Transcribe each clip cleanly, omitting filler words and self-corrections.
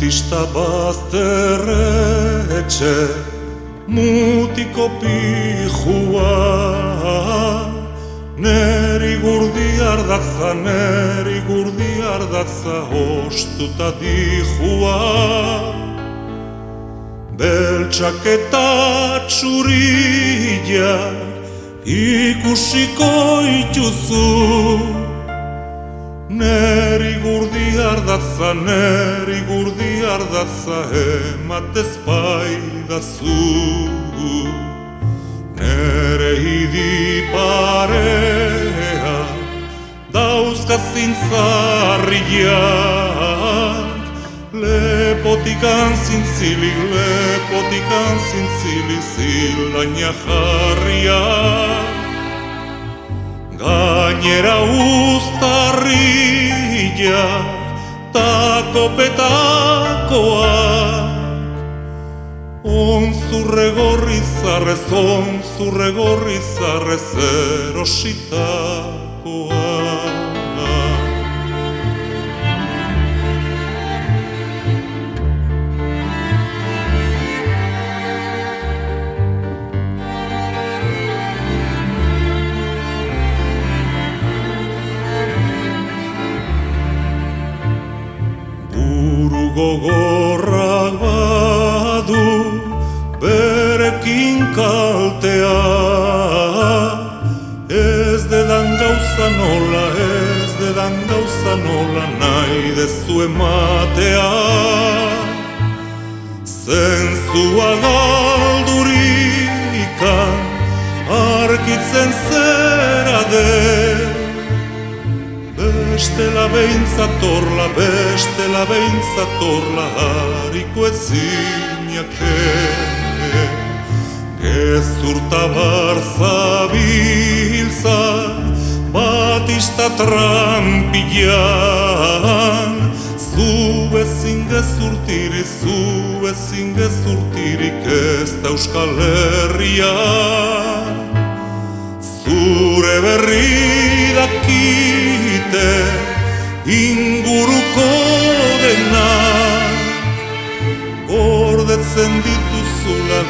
Pista bazterretxe mutiko pijua, neri gurdi ardatza ostuta dijua. Beltxak eta txuriak ikusiko ituzu, neri gurdi ardatza ematez baidazu. Nere hidi parea dauzka zintzarriak, lepotikan zintzili zilaina jarriak. Gainera uztarriak ta kopetakoak, onzurre gorri zarrez erositakoak. Gogorrak badu berekin kaltea, ez dedan gauza nola nahi dezu ematea. Zentzua galdurikan arkitzen zera den, bestela beintzatorla hariko ezinake. Gezurta barzabiltza batista trampilan, zu ezin gezurtirik ez da Euskal Herria. Zure berri dakite inguruko denak, gordetzen dituzula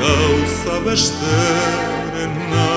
gauza besterena.